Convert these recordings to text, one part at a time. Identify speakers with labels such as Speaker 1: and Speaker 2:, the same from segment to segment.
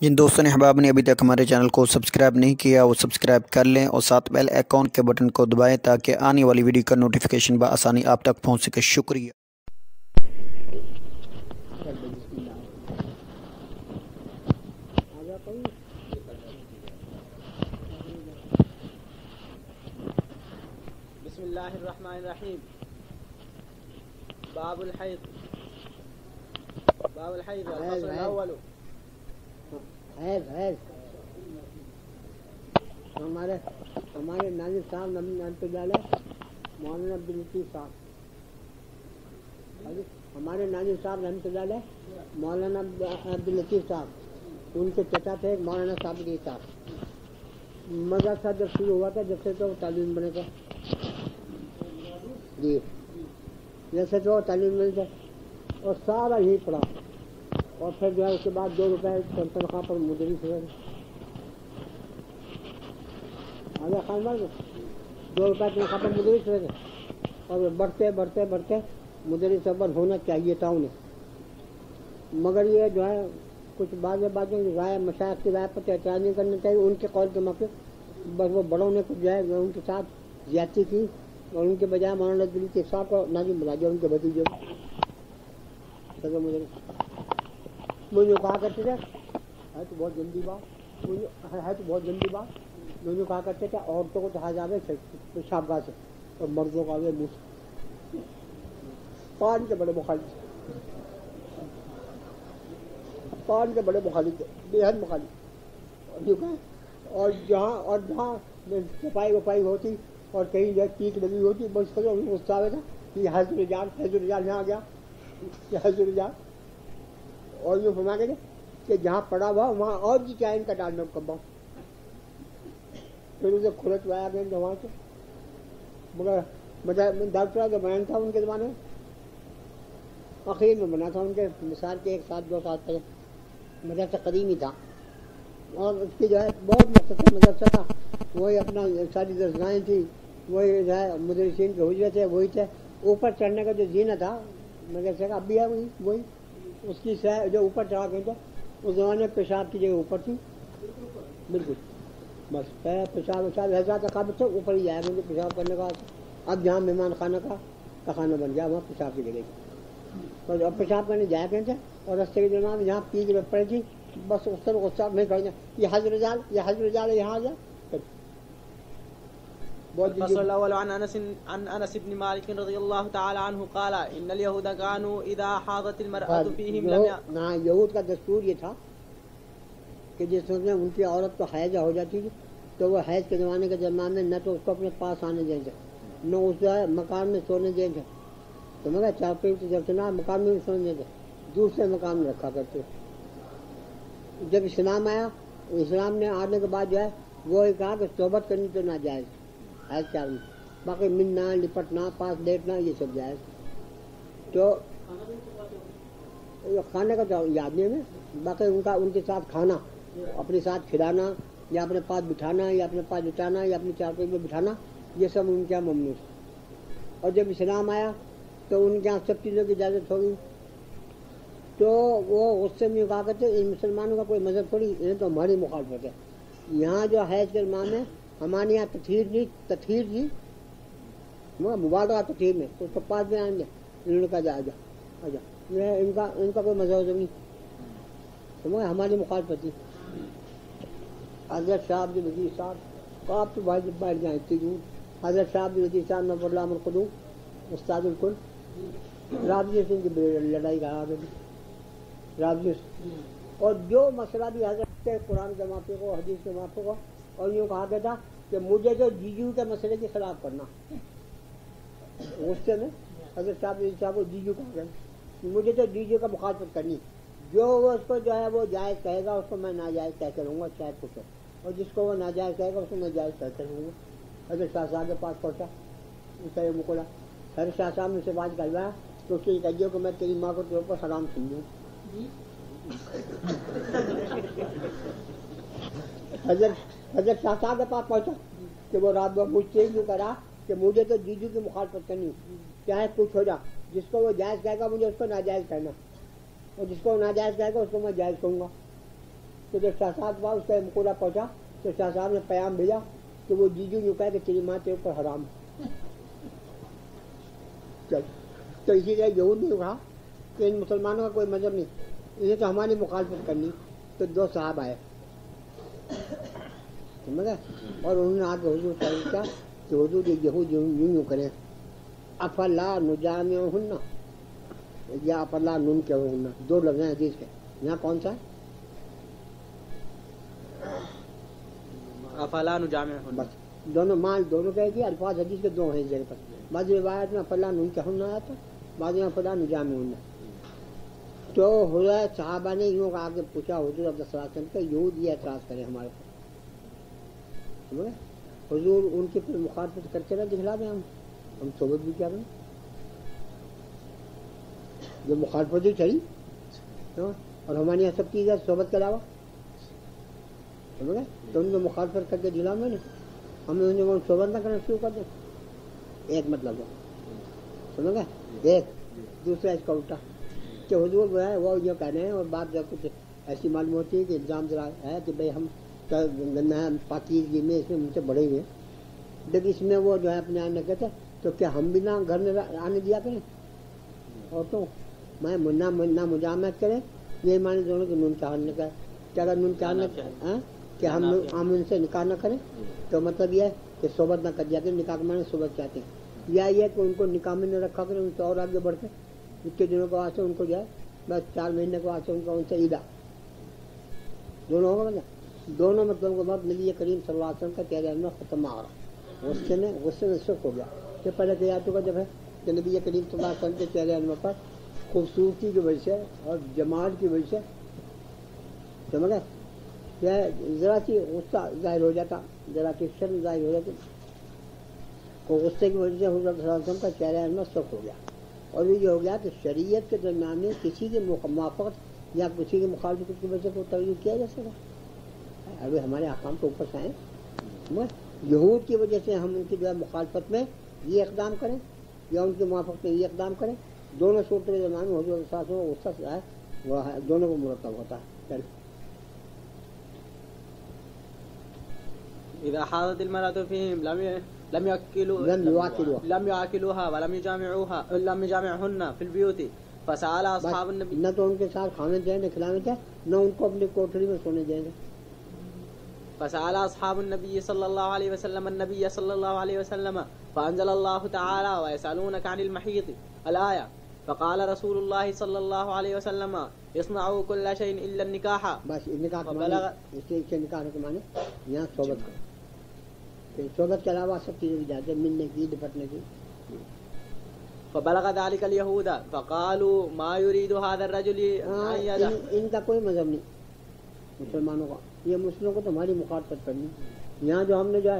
Speaker 1: جن دوستوں نے احباب نے ابھی تک ہمارے چینل کو سبسکرائب نہیں کیا وہ سبسکرائب کر لیں اور ساتھ بیل آئیکن کے بٹن کو دبائیں تاکہ آنے والی ویڈیو کا نوٹیفیکیشن بآسانی آپ تک پہنچ سکے۔ شکریہ۔
Speaker 2: بسم اللہ الرحمن الرحیم۔ باب الحیض الفصل الاول۔
Speaker 3: حیض ہمارے ناظر صاحب نبی مولانا عبد اللطیف صاحب، ہمارے ناظر صاحب رحمۃ اللہ علیہ مولانا عبد اللطیف صاحب، ان کے چچا تھے مولانا صاحب صاحب۔ مدرسہ جب شروع ہوا تھا جب سے تو تعلیم بنے تھے، جی جیسے تو تعلیم بنے تھے اور سارا یہی پڑھا، اور پھر جو ہے اس کے بعد 2 روپے تنخواہ پر مدرس ہوئے، خان بار 2 روپے تنخواہ پر مدرس ہوئے تھے، اور بڑھتے مدرس اول ہونا چاہیے تھا انہیں، مگر یہ جو ہے کچھ باتیں رائے مشائخ کی رائے پر اعتراض نہیں کرنا چاہیے، ان کے قول کے موقع بس وہ بڑوں نے کچھ جو ہے ان کے ساتھ زیادتی کی اور ان کے بجائے مولانا دلی کے صاحب کو ناظم بنا دیا، ان کے بھتیجے مجھے کہا کرتے تھے ہے تو بہت گندی بات، مجھے کہا کرتے تھے عورتوں کو جہاز آوے پیشاب گاہ سے اور مردوں کو آوے منہ سے، پان کے بڑے مخالف تھے، بے حد مخالف، اور جہاں صفائی ہوتی اور کہیں جو پیک لگی ہوتی بس غصہ آئے تھا کہ حضر رجال یہاں آ گیا کہ حضر رجال، اور یہ فرما کے کہ جہاں پڑا ہوا وہاں اور بھی چاہے ان کا ڈالنا کمبا، پھر اسے کھلت لایا گیا وہاں سے، مگر ڈاکٹر کا بیان تھا ان کے زمانے میں، اخیر میں بنا تھا ان کے مثال کے 1-2 سال پہلے، مدرسہ قدیمی تھا، اور اس کی جو ہے بہت مختصر مدرسہ تھا، وہی اپنا ساری درسگاہیں تھی، وہی جو ہے مدرسین کے حجرے تھے، وہی تھے، اوپر چڑھنے کا جو زینہ تھا مدرسے کا اب بھی ہے وہی اس کی جو اوپر چڑھا گئے تھے، اس زمانے میں پیشاب کی جگہ اوپر تھی، بالکل بس پیشاب حضرات کا قابل تھا اوپر ہی جایا گیا پیشاب کرنے کا، اب جہاں مہمان خانہ کا خانہ بن گیا وہاں پیشاب کی جگہ اور اب پیشاب کرنے جایا گئے تھے، اور رستے کے درمیان جہاں پیک پڑی تھی بس اس طرح غصہ میں کر دیا یہ حضر رجال یہاں آ جائے۔
Speaker 2: الفصل الاول عن انس بن مالك رضي الله تعالى عنه قال ان اليهود كانوا اذا حاضت المرأة فيهم
Speaker 3: یہود کا دستور یہ تھا کہ جس وقت ان کی عورت کو حیضہ ہو جاتی تھی تو وہ حیض کے زمانے کے درمیان میں نہ تو اس کو اپنے پاس آنے دیں گے نہ اس مکان میں سونے دیں گے، تو مگر چاپی جب چنا مکان میں بھی سونے دیں گے، دوسرے مکان میں رکھا کرتے۔ جب اسلام آیا، اسلام نے آنے کے بعد جو ہے وہ کہا کہ صحبت کرنی تو ناجائز حیض چار میں، باقی ملنا لپٹنا پاس لیٹنا یہ سب جائز، تو کھانے کا تو یاد نہیں ہے، باقی ان کے ساتھ کھانا، اپنے ساتھ کھلانا یا اپنے پاس بٹھانا یا اپنے پاس لٹانا یا اپنی چارپائی میں بٹھانا یہ سب ان کے یہاں ممنوع ہے، اور جب اسلام آیا تو ان کے یہاں سب چیزوں کی اجازت ہوگی، تو وہ غصے میں کہا کرتے ان مسلمانوں کا کوئی مذہب تھوڑی، انہیں تو ہماری مخالفت ہے، یہاں جو حیض کے امام ہے ہمارے یہاں تطہیر جی مبالغہ تطہیر میں تو اس کو پاس میں آئیں گے، انہوں نے کہا جا ان کا کوئی مذہب نہیں، سمجھے ہماری مخالفت تھی۔ حضرت صاحب جو وزیر صاحب آپ تو بھائی جب بیٹھ جائیں اتنی دور، حضرت صاحب جو وزیر صاحب نور اللہ القدوم استاد الکل رابطے سے ان کی لڑائی کا رابطے، اور جو مسئلہ بھی حضرت قرآن کے موافق ہو حدیث کے موافق ہو، اور یوں کہا گیا تھا کہ مجھے جو جیجو کے مسئلے کے خلاف کرنا، غصے میں حضرت صاحب کو جیجو کہا گیا، مجھے تو جیجو کا مخالفت کرنی، جو وہ اس کو جو ہے وہ جائز کہے گا اس کو میں ناجائز کہہ کے رہوں گا شاید کچھ، اور جس کو وہ ناجائز کہے گا اس کو میں جائز کہہ کے رہوں گا۔ حضرت شاہ صاحب کے پاس پہنچا اس کا یہ مکلا، حضرت شاہ صاحب نے سے بات کروایا تو اس سے کہیے کہ میں تیری ماں کو تیرے اوپر حرام سمجھوں، حضرت شاہ صاحب کے پاس پہنچا کہ وہ رات بھر مجھ سے یوں کرا کہ مجھے تو جیجو کی مخالفت کرنی، چاہے کچھ ہو جا، جس کو وہ جائز کہے گا مجھے اس کو ناجائز کہنا، اور جس کو ناجائز کہے گا اس کو میں جائز کہوں گا، تو جب شاہ صاحب کے پاس اس کا مقولہ پہنچا تو شاہ صاحب نے پیام بھیجا کہ وہ جیجو یوں کہا کہ تیری ماں تیرے اوپر حرام ہے. تو اسی لیے یہود نے کہا کہ ان مسلمانوں کا کوئی مذہب نہیں, انہیں تو ہماری مخالفت کرنی. تو 2 صاحب آئے سمجھ گئے, اور انہوں نے آ کے حضور سے کیا کہ حضور یہ یہود یوں کریں, افلا نجامعہن یا افلا ننکحہن, 2 لفظ ہیں حدیث کے. یہاں کون سا ہے؟
Speaker 2: افلا نجامعہن.
Speaker 3: بس دونوں مان دونوں کہے کہ الفاظ حدیث کے 2 ہیں اس جگہ پر. بعض روایت میں افلا ننکحہن آیا تھا, بعض میں افلا نجامعہن. تو حضور صحابہ نے یوں آ کے پوچھا حضور صلی اللہ علیہ وسلم کہ یہود یہ اعتراض کرے ہمارے پر, سمجھے حضور ان کی پھر مخالفت کرتے رہے, دکھلا دیں ہم صحبت بھی کیا کریں, جو مخالفت ہی چلی اور ہمارے یہاں سب چیز ہے صحبت کے علاوہ, سمجھ گئے. تو ان کو مخالفت کر کے دلا میں نہیں, ہم نے صحبت نہ کرنا شروع کر دیں. ایک مطلب ہے, سمجھ گئے. ایک دوسرا اس کا الٹا کہ حضور جو ہے وہ یہ کہہ رہے ہیں, اور بات جو کچھ ایسی معلوم ہوتی ہے کہ الزام ذرا ہے کہ بھائی ہم پاکیزگی میں اس میں مجھ سے بڑے ہوئے, لیکن اس میں وہ جو ہے اپنے آنے کہتے تو کیا ہم بھی نہ گھر میں آنے دیا کریں, اور تو میں نہ مجامعت کریں, یہ مانے دونوں کے نون چاہر نہ کریں. کہ اگر نون چاہر نہ کہ ہم ان سے نکاح نہ کریں تو مطلب یہ ہے کہ صحبت نہ کر دیا کریں. نکاح کے معنی صحبت چاہتے ہیں, یا یہ کہ ان کو نکاح میں نہ رکھا کریں, ان سے اور آگے بڑھ کے اتنے دنوں کے واسطے ان کو جو ہے بس 4 مہینے کے واسطے ان کا ان سے عیدہ دونوں ہوگا. مطلب دونوں مطلب کے بعد نبی کریم صلی اللہ علیہ وسلم کا چہرہ میں ختم آ رہا, غصے میں شک ہو گیا. کہ پہلے کہ آیتوں کا جب ہے کہ نبی کریم صلی اللہ علیہ وسلم کے چہرے انور پر خوبصورتی کی وجہ سے اور جمال کی وجہ سے سمجھ گئے کہ ذرا سی غصہ ظاہر ہو جاتا, ذرا سی شرم ظاہر ہو جاتی, تو غصے کی وجہ سے حضرت صلی اللہ علیہ وسلم کا چہرہ انور شک ہو گیا. اور یہ ہو گیا کہ شریعت کے درمیان میں کسی کی موافقت یا کسی کی مخالفت کی وجہ سے کوئی تغیر کیا جا سکتا. ابھی ہمارے احکام کے اوپر سے آئے, یہود کی وجہ سے ہم ان کی جو ہے مخالفت میں یہ اقدام کریں یا ان کی موافقت میں یہ اقدام کریں, دونوں صورتوں کے درمیان میں حضور صلی اللہ علیہ وسلم غصہ سے ہے وہ دونوں کو مرتب ہوتا ہے.
Speaker 2: اذا حاضت المرأة فيهم لم يأكلوها ولم يجامعهن في البيوت فسأل أصحاب النبي.
Speaker 3: نہ تو ان کے ساتھ کھانے دیں نہ کھلانے دیں, نہ ان کو اپنی کوٹری میں سونے دیں.
Speaker 2: فسأل أصحاب النبي صلى الله عليه وسلم النبي صلى الله عليه وسلم فأنزل الله تعالى ويسألونك عن المحيض الآية فقال رسول الله صلى الله عليه وسلم اصنعوا كل شيء إلا النكاح.
Speaker 3: بس نکاح کے نکاح کے معنی یہاں صحبت کرو, صحبت کے علاوہ سب چیزیں بھی جاتے ہیں, ملنے کی لپٹنے کی.
Speaker 2: فبلغ ذلك اليهود فقالوا ما يريد هذا الرجل ان يدع.
Speaker 3: ان کا کوئی مذہب نہیں مسلمانوں کا, یہ مسلموں کو تمہاری مخالفت کرنی. یہاں جو ہم نے جو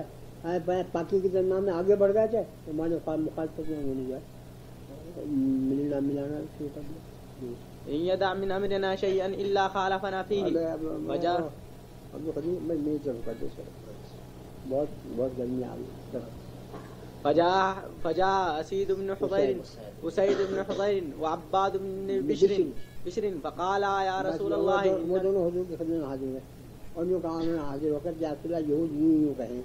Speaker 3: ہے پاکی کے درمیان میں آگے بڑھ گئے تھے, ہماری مخالفت میں انہوں نے جو ہے ملانا شروع کر دیا.
Speaker 2: ان يدع من امرنا شيئا الا خالفنا فيه. وجاء
Speaker 3: میں نہیں چل کر دے سر, بہت گرمی آ گئی.
Speaker 2: فجاء أسيد بن حضير وسيد بن حضير وعباد بن بشر فقال يا رسول الله.
Speaker 3: وہ دونوں حضور کی خدمت میں حاضر ہوئے اور یوں کہا, انہوں نے حاضر ہو کر یا رسول اللہ یہود یوں کہیں.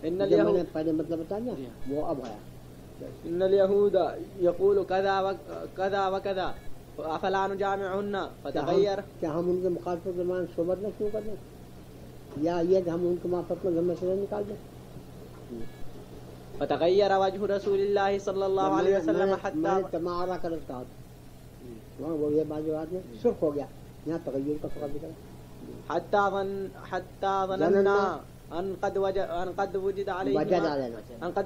Speaker 3: میں نے پہلے مطلب بتا دیا, وہ اب آیا.
Speaker 2: ان اليهود يقول كذا وكذا افلا نجامعهن فتغير.
Speaker 3: کیا ہم ان کے مخالفت کے درمیان صحبت نہ شروع کر دیں, یا یہ کہ ہم ان کے موافقت میں ذمہ سے نکال دیں.
Speaker 2: فتغير وجه رسول الله صلى الله عليه وسلم حتى
Speaker 3: تمارا کر اس کا وہ یہ بات جو آدمی سرخ ہو گیا. یہاں تغیر کا فقط ذکر
Speaker 2: حتى ظننا ان قد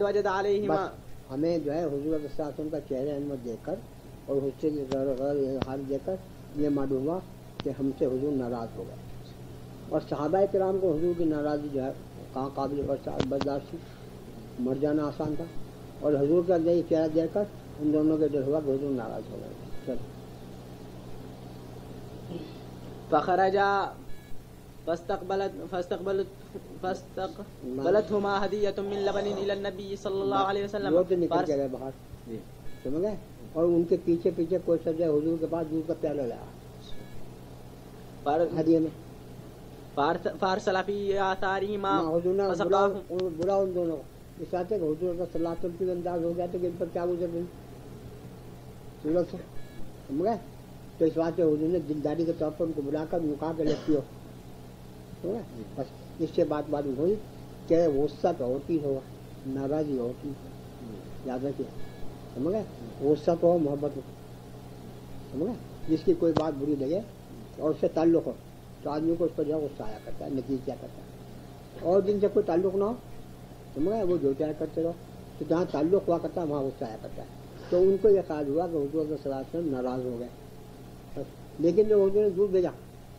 Speaker 2: وجد عليهما.
Speaker 3: ہمیں جو ہے حضور صلی اللہ علیہ وسلم کا چہرہ انور دیکھ کر اور حصے کی حال دیکھ کر یہ معلوم ہوا کہ ہم سے حضور ناراض ہو گئے. اور صحابہ کرام کو حضور کی ناراضی جو ہے کہاں قابل برداشت تھی, مر جانا آسان تھا. اور حضور کا یہ چہرہ دیکھ کر ان دونوں کے دل ہوا کہ حضور ناراض ہو گئے.
Speaker 2: فخرجا فاستقبلتهما هدية من لبن إلى النبي صلى الله عليه وسلم.
Speaker 3: وہ تو نکل کے گئے باہر, سمجھ گئے, اور ان کے پیچھے پیچھے کوئی سجا حضور کے پاس دودھ کا پیالہ لایا ہدیے میں.
Speaker 2: فارسل في آثارهما
Speaker 3: حضور نے
Speaker 2: فسقاهم
Speaker 3: بلا ان دونوں کو اس آتے کہ حضور صلی اللہ علیہ وسلم کی انداز ہو گیا تو کہ ان پر کیا گزر رہی صورت سے سمجھ گئے. تو اس بات سے حضور نے دلداری کے طور پر ان کو بلا کر نکا کے لگتی ہو سمجھ گئے. بس اس سے بات ہوئی کہ وسعت ہوتی ہو ناراضی ہوتی یاد رکھیے سمجھ گئے. وسعت ہو محبت ہو سمجھ گئے. جس کی کوئی بات بری لگے اور اس سے تعلق ہو تو آدمی کو اس پر جو ہے غصہ آیا کرتا ہے نتیجہ کیا کرتا ہے. اور جن سے کوئی تعلق نہ ہو سمجھ گئے وہ جو چاہے کرتے رہو تو جہاں تعلق ہوا کرتا ہے وہاں غصہ آیا کرتا ہے. تو ان کو یہ خیال ہوا کہ حضور صلی اللہ علیہ وسلم ناراض ہو گئے بس. لیکن جب حضور نے دور بھیجا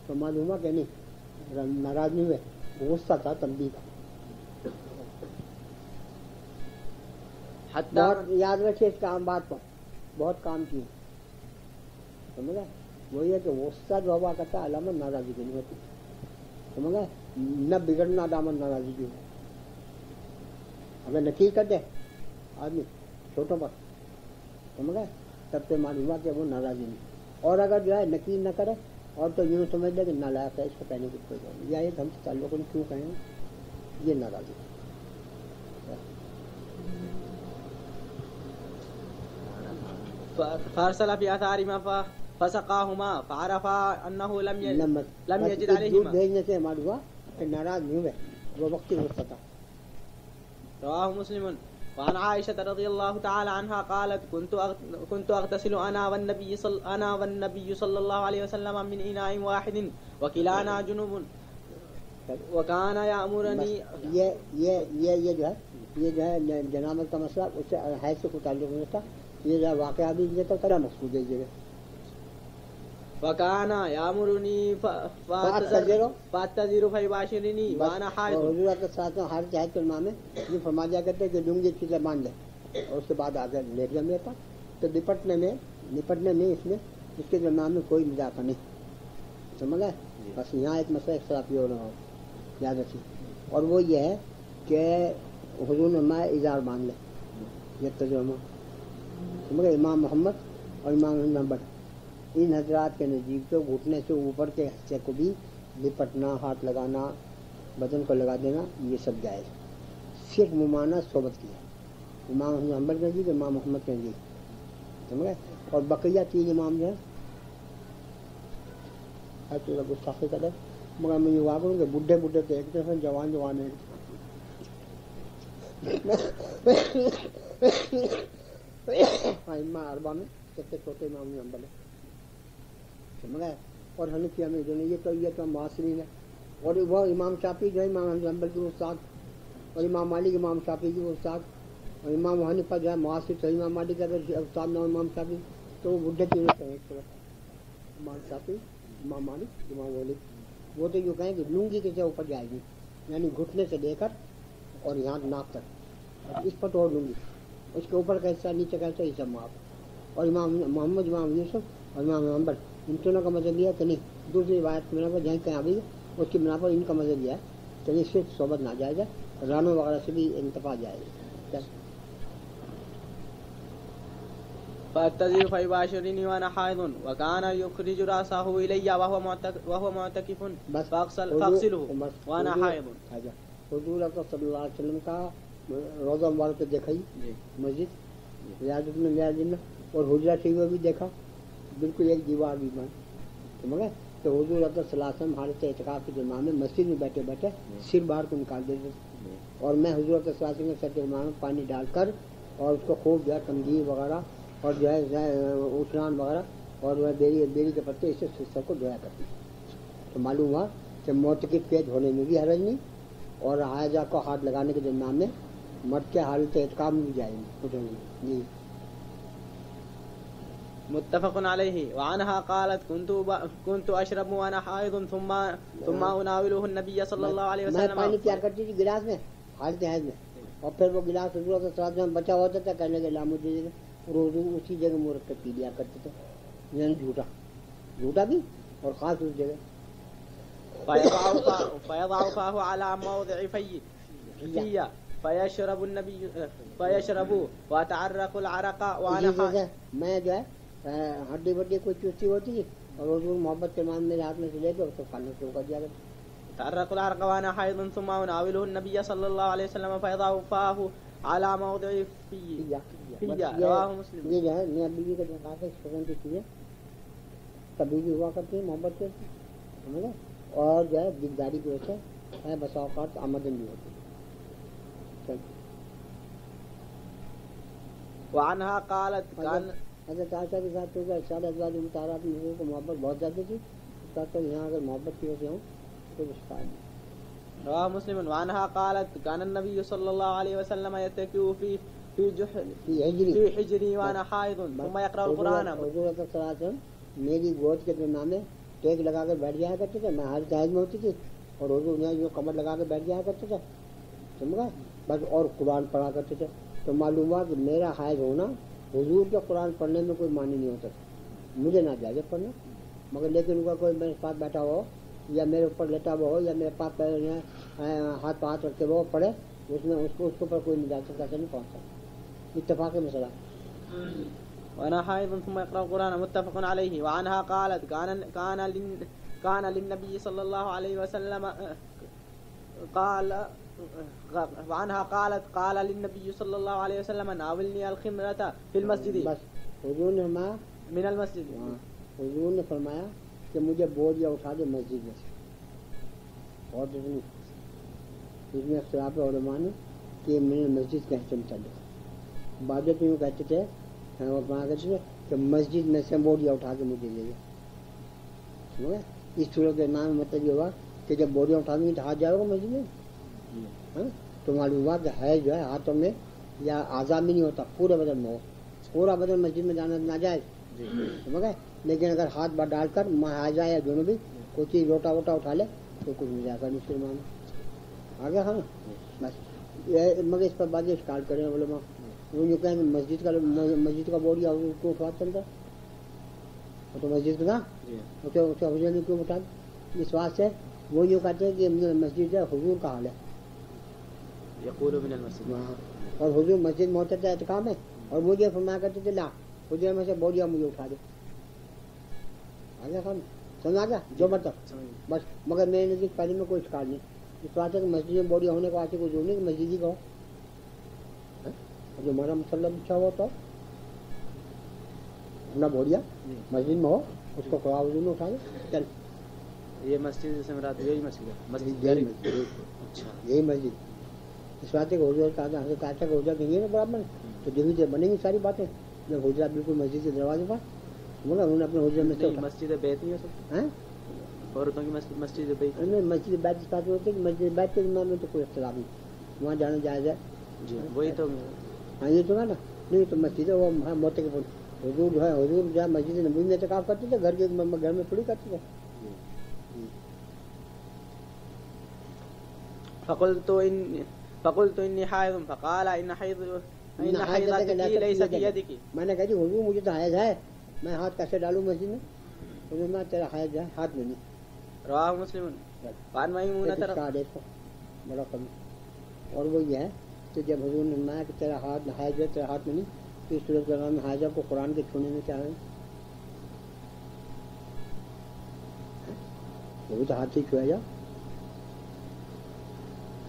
Speaker 3: تو معلوم ہوا کہ نہیں ناراض نہیں ہوئے غصہ تھا تنبیہ کا. بہت یاد رکھیے اس کام بات پر بہت کام کی سمجھ گئے. وہ یہ کہ غصہ جو ہوا کرتا ہے علامت ناراضی کی نہیں ہوتی سمجھ گئے. نہ بگڑنا علامت ناراضی کی ہو. اگر نکیل کر دے آدمی چھوٹوں پر سمجھ گئے تب سے معلوم ہوا کہ وہ ناراضی نہیں. اور اگر جو ہے نکیل نہ کرے اور تو یوں سمجھ لے کہ نالائق ہے اس کو کہنے کی کوئی ضرورت نہیں. یا ایک ہم سے تعلق کیوں کہیں یہ ناراضی.
Speaker 2: فارسل في آثارهما فسقاهما فعرفا أنه لم يجد عليهما.
Speaker 3: بھیجنے سے معلوم ہوا کہ ناراض نہیں ہوئے وہ وقتی غصہ تھا.
Speaker 2: رواه مسلم. وعن عائشة رضي الله تعالى عنها قالت كنت أغتسل أنا والنبي صلى الله عليه وسلم من إناء واحد وكلانا جنوب وكان يأمرني.
Speaker 3: یہ جو ہے جنابت کا مسئلہ اس سے حیث سے کوئی تعلق نہیں تھا. یہ واقعہ بھی یہ تو کرا مقصود ہے یہ.
Speaker 2: وكان يأمرني فأعتذر فيباشرني وأنا حائض.
Speaker 3: حضور کے ساتھ ہر جہت کے ماں میں یہ فرما دیا کرتے کہ لنگی چیزیں باندھ لے اور اس کے بعد آگے لیٹ جا لیتا. تو نپٹنے میں اس میں اس کے درمیان میں کوئی اضافہ نہیں سمجھ گئے. بس یہاں ایک مسئلہ اختلافی ہو رہا ہو یاد رکھیے. اور وہ یہ ہے کہ حضور نے میں اظہار باندھ لے یہ تجربہ سمجھ گئے. امام محمد اور امام نمبر ان حضرات کے نزدیک تو گھٹنے سے اوپر کے حصے کو بھی لپٹنا ہاتھ لگانا بدن کو لگا دینا یہ سب جائز. صرف ممانعت صحبت کی ہے امام نمبر کے نزدیک امام محمد کے نزدیک سمجھ گئے. اور بقیہ تین امام جو ہے ہر چیز گستاخی کرے. مگر میں یہ واقع ہوں کہ بڈھے تو ایک طرف جوان اربا میں سب سے چھوٹے امام نمبر ہے سمجھ گئے. اور حنفیہ میں جو نہیں یہ تو معاصرین ہے. اور وہ امام شافعی جو ہے امام نمبر کی استاد اور امام مالک امام شافعی کی استاد اور امام حنیفہ جو ہے معاصر تو امام مالک اگر استاد نہ امام شافعی تو وہ بڈھے تینوں سے ایک طرف امام شافعی امام مالک امام مالک. وہ تو یوں کہیں کہ لنگی کے اوپر جائے گی یعنی گھٹنے سے لے کر اور یہاں ناک تک اس پر توڑ لوں گی. اس کے اوپر کا حصہ نیچے کا حصہ یہ سب معاف. اور امام محمد امام یوسف اور امام نمبر ان دونوں کا مذہب یہ ہے کہ نہیں دوسری روایت کی بنا پر جہاں کہیں آ گئی اس کی بنا پر ان کا مذہب یہ ہے کہ نہیں صرف صحبت نہ جائے گا رانوں وغیرہ سے بھی انتفاع جائے گا.
Speaker 2: فأعتذر فيباشرني وأنا حائض وكان يخرج رأسه إلي وهو معتكف فأغسله وأنا حائض.
Speaker 3: حضور صلی اللہ علیہ وسلم کا روزہ مبارک دیکھا مسجد ریاضت میں لیا دن اور حجرہ شریفہ بھی دیکھا بالکل ایک دیوار بھی بن سمجھ گئے. تو حضور صلی اللہ علیہ وسلم حالت اعتکاف کے درمیان میں مسجد میں بیٹھے بیٹھے سر باہر کو نکال دیتے اور میں حضور صلی اللہ علیہ وسلم کے سر کے درمیان میں پانی ڈال کر اور اس کو خوب جو ہے تنگیر وغیرہ اور جو ہے اشران وغیرہ اور جو ہے بیری کے پتے اس سے سر کو دھویا کرتی. تو معلوم ہوا کہ معتکف کے دھونے میں بھی حرج نہیں اور حاجہ کو ہاتھ لگانے کے درمیان میں مرد کے حالت اعتکاف میں بھی جائیں گے. جی
Speaker 2: متفق علیہ. وعنها قالت كنت اشرب وانا حائض ثم اناوله النبي صلی اللہ علیہ وسلم.
Speaker 3: میں پانی پیا کرتی تھی گلاس میں حالت حیض میں اور پھر وہ گلاس حضور کے ساتھ میں بچا ہوتا تھا کہنے کے لامو دے روز اسی جگہ منہ رکھ کر پی لیا کرتے تھے یعنی جھوٹا بھی اور خاص اس جگہ.
Speaker 2: فيضع فاه على موضع فيه فيشرب واتعرق العرق وانا حائض.
Speaker 3: میں جو ہے ہڈی بڈی کوئی چوسی ہوتی تھی اور حضور محبت کے مان میرے ہاتھ میں سے لے کے اس کو کھانا شروع کر دیا
Speaker 2: تعرق العرق وانا حائض ثم اناوله النبي صلى الله عليه وسلم فيضع فاه على موضع فيا رواه مسلم.
Speaker 3: یہ جو ہے میاں بیوی کا جو خاص قسم کی چیزیں کبھی بھی ہوا کرتی ہیں محبت سے سمجھا اور جو ہے دیداری کی وجہ سے بسا اوقات آمدن بھی ہوتی ہے.
Speaker 2: وعنها قالت كان
Speaker 3: حضرت عائشہ کے ساتھ تو ارشاد ازواج مطہرات میں لوگوں کو محبت بہت زیادہ تھی تو یہاں اگر محبت کی وجہ سے ہوں تو شکایت نہیں.
Speaker 2: رواه مسلم. وعنها قالت كان النبي صلى الله عليه وسلم يتكئ في حجري وانا حائض ثم يقرأ القرآن.
Speaker 3: حضور صلی اللہ علیہ وسلم میری گود کے درمیان میں ٹیک لگا کر بیٹھ جایا کرتے تھے. میں حالت حیض میں ہوتی تھی اور حضور یہاں جو کمر لگا کے بیٹھ جایا کرتے تھے سمجھا بس اور قرآن پڑھا کرتے تھے. تو معلوم ہوا کہ میرا حائض ہونا حضور کے قرآن پڑھنے میں کوئی معنی نہیں ہوتا تھا. مجھے نہ جائے پڑھنا مگر لیکن ان کا کوئی میرے پاس بیٹھا ہو یا میرے اوپر لیٹا ہوا ہو یا میرے پاس پیر ہاتھ پہ ہاتھ رکھتے ہوا پڑھے اس میں اس کے اوپر کوئی نہیں جا سکتا نہیں پہنچتا. اتفاق مسئلہ.
Speaker 2: وانا حائض ثم يقرأ القرآن متفق عليه. وعنها قالت كان للنبي صلى الله عليه وسلم وعنها قالت قال للنبي صلى الله عليه وسلم ناولني الخمرة في المسجد.
Speaker 3: بس حضور نے فرمایا
Speaker 2: من المسجد.
Speaker 3: حضور نے فرمایا کہ مجھے بوریا اٹھا دے مسجد میں سے. اور اس میں اختلاف علماء نے کہ میں مسجد کہتے متعلق بعد تو یوں کہتے تھے کہ مسجد میں سے بوریا اٹھا کے مجھے لے گئے. اس صورت کے نام مطلب یہ ہوا کہ جب بوریا اٹھا دیں گے تو ہاتھ جائے گا مسجد میں تو معلوم ہوا کہ ہے جو ہے ہاتھوں میں یا اعضاء میں نہیں ہوتا پورے بدن میں ہو. پورا بدن مسجد میں جانا ناجائز سمجھ گئے. لیکن اگر ہاتھ بار ڈال کر مہاجا یا دونوں بھی کوئی چیز لوٹا ووٹا اٹھا لے تو کچھ نہیں جاتا مسلمان آگے. ہاں بس مگر اس پر بات اسٹارٹ کریں علماء وہ جو کہیں مسجد کا بوریا کو اٹھا چلتا تو مسجد کا حضور نے کیوں اٹھا اس بات سے وہ یوں کہتے ہیں کہ مسجد ہے حضور کا حال ہے
Speaker 2: يقول من المسجد.
Speaker 3: اور حضور مسجد میں ہوتا تھا احتکام ہے اور مجھے فرمایا کرتے تھے لا حضور میں سے بوریا مجھے اٹھا دے. آگے خان سمجھا گیا جو مطلب بس. مگر میرے نزدیک پہلے میں کوئی شکار نہیں. اس بات ہے کہ مسجد میں بوریا ہونے کا آتے کوئی ضرور نہیں کہ مسجد ہی کا ہو. جو ہمارا مسلم اچھا ہوا تو اپنا بوریا مسجد میں ہو اس کو قرآن حضور میں اٹھا دے. چل
Speaker 2: یہ مسجد سے مراد یہی مسجد ہے. مسجد
Speaker 3: اچھا یہی مسجد. اس بات ہے کہ حضور کا حضرت عائشہ کا حجرہ کہیں گے نا برابر تو دھیرے دھیرے بنیں گی ساری باتیں. جب حجرہ بالکل مسجد کے دروازے پر مگر انہوں نے اپنے حجرے میں سے
Speaker 2: مسجد بیت نہیں ہو سکتی عورتوں کی مسجد بیت.
Speaker 3: مسجد بیت اس بات ہوتی ہے کہ مسجد بیت کے زمانے میں تو کوئی اختلاف نہیں وہاں جانا جائز ہے.
Speaker 2: وہی تو
Speaker 3: ہاں یہ تو ہے نا. نہیں تو مسجد ہے وہ موت کے حضور جو ہے حضور جو ہے مسجد نبوی میں اعتکاف کرتے تھے گھر میں تھوڑی کرتے تھے.
Speaker 2: فقلت إني حائض فقال إن حيضتك ليس في يدك.
Speaker 3: میں نے کہا جی حضور مجھے تو حیض ہے میں ہاتھ کیسے ڈالوں مسجد میں. حضور میں تیرا حیض ہے ہاتھ میں نہیں.
Speaker 2: رواه مسلم. وعن ميمونة
Speaker 3: بڑا کم. اور وہ یہ ہے کہ جب حضور نے فرمایا کہ تیرا ہاتھ حیض ہے تیرا ہاتھ میں نہیں تو اس صورت کے میں حیضہ کو قرآن کے چھونے میں کیا ہے وہ بھی تو ہاتھ سے چھویا جا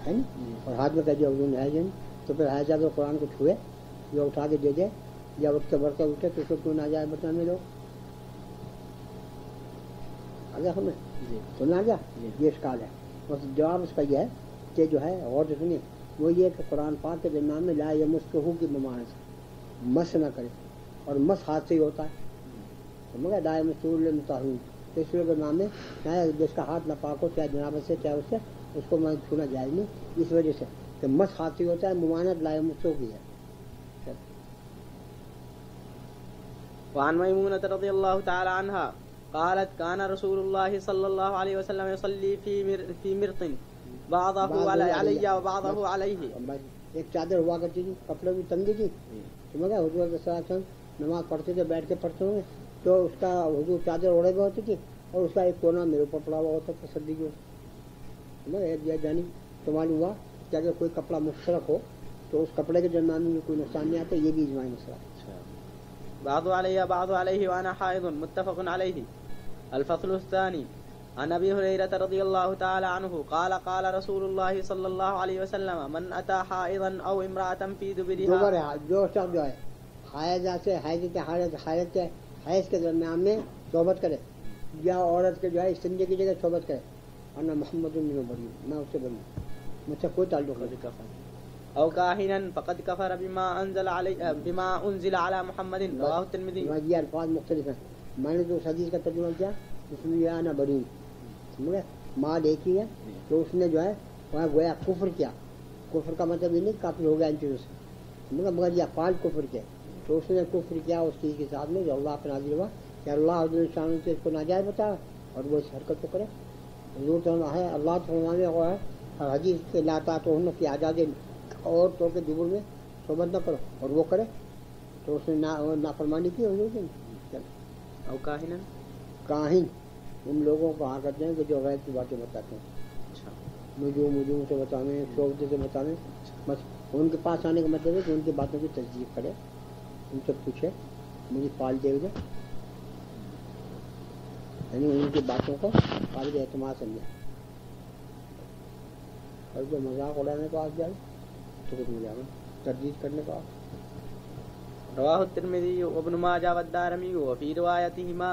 Speaker 3: ہے نا. اور ہاتھ میں کہہ دیا حضور نے حیض ہے تو پھر حیضہ اگر قرآن کو چھوئے یا اٹھا کے دے دے یا اٹھ کے بڑھ کے اٹھے تو اس کو کیوں نہ جائے بتانے لوگ آگے ہمیں سننا آ گیا. یہ اشکال ہے. بس جواب اس کا یہ ہے کہ جو ہے اور جو سنیے وہ یہ کہ قرآن پاک کے درمیان میں لا یمسہ کی ممانعت سے مس نہ کرے اور مس ہاتھ سے ہی ہوتا ہے مگر لا یمسہ للمطہرین تو اس کے نام میں چاہے جس کا ہاتھ ناپاک ہو چاہے جنابت سے چاہے اس سے اس کو میں چھونا جائز نہیں اس وجہ سے کہ مس ہاتھ سے ہوتا ہے ممانعت لا یمسہ کی ہے.
Speaker 2: وعن ميمونة رضي الله تعالى عنها قالت كان رسول الله صلى الله عليه وسلم يصلي في مرط بعضه علي وبعضه عليه.
Speaker 3: ایک چادر ہوا کرتی تھی کپڑے کی تنگی تھی سمجھا حضور صلی اللہ علیہ وسلم نماز پڑھتے تھے بیٹھ کے پڑھتے ہوئے تو اس کا حضور چادر اوڑے ہوئے ہوتی تھی اور اس کا ایک کونا میرے اوپر پڑا ہوا ہوتا تھا سردی کی جانی. تو معلوم ہوا کہ اگر کوئی کپڑا مشترک ہو تو اس کپڑے کے درمیان میں کوئی نقصان نہیں آتا. یہ بھی اجماعی مسئلہ ہے.
Speaker 2: بعض علي بعض عليه وانا حائض متفق عليه. الفصل الثاني عن ابي هريره رضي الله تعالى عنه قال قال رسول الله صلى الله عليه وسلم من اتى حائضا او امراه في دبرها
Speaker 3: جو شخص جو ہے حائضہ سے حیض کے درمیان میں صحبت کرے یا عورت کے جو ہے استنجے کی جگہ صحبت کرے ورنہ محمد بن بری میں اس سے بری مجھ سے کوئی تعلق نہیں.
Speaker 2: او کاہنا فقد کفر بما انزل على محمد رواه الترمذی.
Speaker 3: یہ الفاظ مختلف ہیں. میں نے جو اس حدیث کا ترجمہ کیا اس میں یہ نا بری سمجھے ماں دیکھی ہے تو اس نے جو ہے وہاں گویا کفر کیا. کفر کا مطلب یہ نہیں کافر ہو گیا ان چیزوں سے مگر یہ افعال کفر کے تو اس نے کفر کیا اس چیز کے ساتھ میں جو اللہ پہ نازل ہوا کہ اللہ شان سے اس کو ناجائز بتایا اور وہ اس حرکت کو کرے. حضور ہے اللہ فرمانے کو ہے حدیث کے لاتا تو ان کی آزادی اور تو کے دبر میں صحبت نہ کرو اور وہ کرے تو اس نے نافرمانی کی حضور کی.
Speaker 2: او کاہنا
Speaker 3: کاہن ان لوگوں کو کہا کرتے ہیں کہ جو غیب کی باتیں بتاتے ہیں نجوم سے بتانے شعبے سے بتانے بس ان کے پاس آنے کا مطلب ہے کہ ان کی باتوں کی تصدیق کرے ان سے پوچھے مجھے پال دے دے یعنی ان کی باتوں کو قابل اعتماد سمجھے اور جو مذاق اڑانے کو آگ جائے تو کچھ مل جائے گا تردید کرنے کو آگ.
Speaker 2: رواه الترمذي وابن ماجه والدارمي وفي روايتهما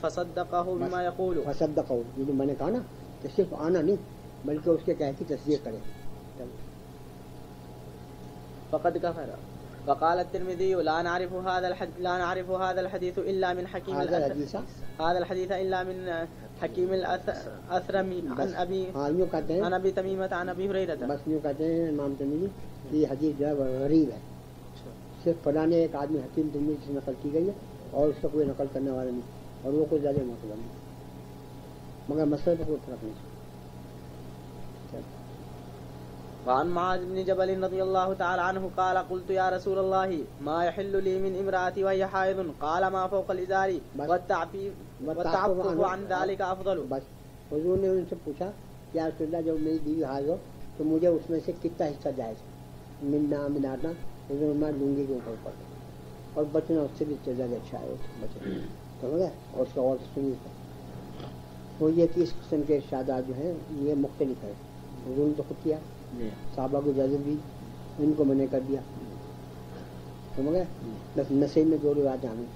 Speaker 2: فصدقه بما يقول.
Speaker 3: فصدقه یہ میں نے کہا نا کہ صرف آنا نہیں بلکہ اس کے کہے کی تصدیق کرے.
Speaker 2: فقد كفر. وقال الترمذي لا نعرف هذا الحديث الا من حكيم الأثرم عن ابي تميمة عن ابي هريرة.
Speaker 3: بس یوں کہتے ہیں امام ترمذی کہ یہ حدیث جو ہے غریب ہے صرف فلانے ایک آدمی حکیم ترمذی سے نقل کی گئی ہے اور اس کا کوئی نقل کرنے والا نہیں اور وہ کوئی زیادہ معتبر نہیں مگر مسئلے پہ کوئی فرق نہیں.
Speaker 2: وعن معاذ بن جبل رضي الله تعالى عنه قال قلت يا رسول الله ما يحل لي من امرأتي وهي حائض قال ما فوق الإزار والتعفف عن ذلك أفضل.
Speaker 3: بس حضور نے ان سے پوچھا یا رسول اللہ جب میری بیوی حائض ہو تو مجھے اس میں سے کتنا حصہ جائز منانا حضور میں لنگی کے اوپر پڑ اور بچنا اس سے بھی زیادہ اچھا ہے بچے سمجھ گئے اور اس کا اور سنی وہ یہ کہ اس قسم کے ارشادات جو ہیں یہ مختلف ہے. حضور نے تو خود کیا صحابہ کو اجازت دی ان کو منع کر دیا سمجھ گئے. بس نشے میں دو روایتیں آ گئی.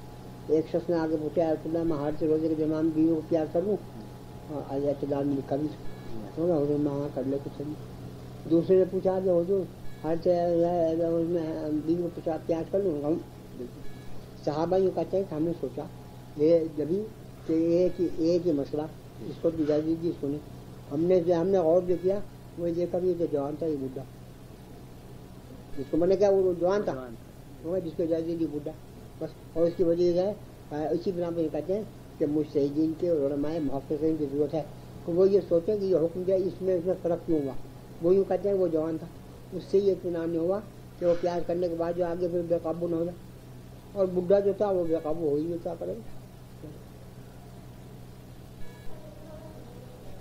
Speaker 3: ایک شخص نے آگے پوچھا اللہ میں ہر سے روزے کے درمیان بیوی کو پیار کر لوں اعتدال میں لکھا بھی سمجھ گیا حضور میں ہاں کر لے کچھ نہیں. دوسرے نے پوچھا کہ حضور ہر سے بیوی کو پوچھا پیار کر لوں ہم صحابہ یوں کہتے ہیں کہ ہم نے سوچا یہ جبھی کہ ایک ہی مسئلہ اس کو اجازت دی اس کو نہیں. ہم نے غور جو کیا وہ دیکھا بھی جو جوان تھا یہ بڈھا جس کو میں نے کیا وہ جوان تھا جس کو اجازت دی بڈھا بس. اور اس کی وجہ یہ ہے اسی بنا پہ کہتے ہیں کہ مجتہدین کے اور علماء محققین کی ضرورت ہے کہ وہ یہ سوچیں کہ یہ حکم جو ہے اس میں فرق کیوں ہوا. وہ یوں کہتے ہیں وہ جوان تھا اس سے یہ اطمینان نہیں ہوا کہ وہ پیار کرنے کے بعد جو آگے پھر بے قابو نہ ہو جائے اور بڈھا جو تھا وہ بے قابو ہو ہی نہیں کیا کرے گا.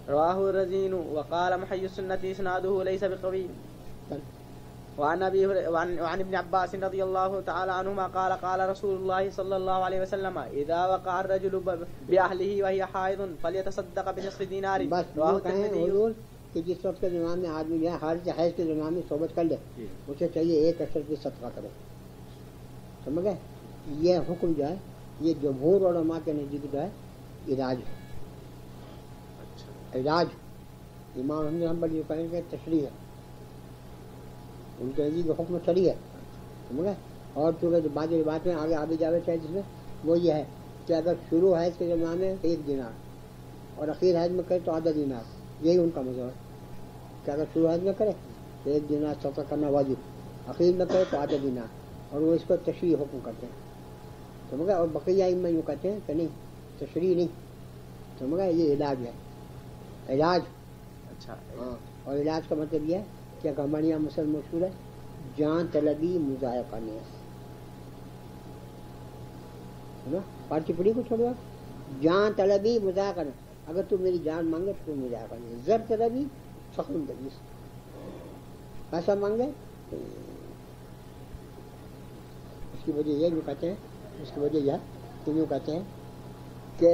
Speaker 2: رواه الرزين وقال محي السنة اسناده ليس بقوي. وعن ابن عباس رضي الله تعالى عنهما قال قال رسول الله صلى الله عليه وسلم اذا وقع الرجل باهله وهي حائض فليتصدق بنصف دينار. رواه الترمذي
Speaker 3: کہ جس وقت کے زمان میں آدمی جو ہے حالت حیض کے زمان میں صحبت کر لے اسے چاہیے ایک اشر کی صدقہ کرے. سمجھ گئے. یہ حکم جو ہے یہ جمہور علماء کے نزدیک جو ہے علاج ہے. علاج امام احمد حنبل جو کہیں گے تشریح ہے ان کے نزدیک حکم شرعی ہے سمجھ گئے. اور چونکہ بعض بات میں آگے جاوے چاہے جس میں وہ یہ ہے کہ اگر شروع حیض کے زمان میں 1 دینار اور اخیر حیض میں کرے تو آدھا دینار یہی ان کا مذہب ہے کہ اگر شروع حیض میں کرے تو 1 دینار صدقہ کرنا واجب اخیر میں کرے تو آدھا دینار اور وہ اس کو تشریح حکم کرتے ہیں سمجھ گئے. اور بقیہ ائمہ یوں کہتے ہیں کہ نہیں تشریح نہیں سمجھ گئے یہ علاج ہے. علاج
Speaker 2: اچھا
Speaker 3: ہاں. اور علاج کا مطلب یہ ہے کہ ہمارے یہاں مسئلہ مشہور ہے جان طلبی مذائقہ نیاز ہے نا. پارٹی پڑی کو چھوڑو جان طلبی مذائقہ نیاز. اگر تو میری جان مانگے تو مذائقہ نیاز. زر طلبی سخن دلیس پیسہ مانگے اس کی وجہ یہ جو کہتے ہیں اس کی وجہ یہ کہ یوں کہتے ہیں کہ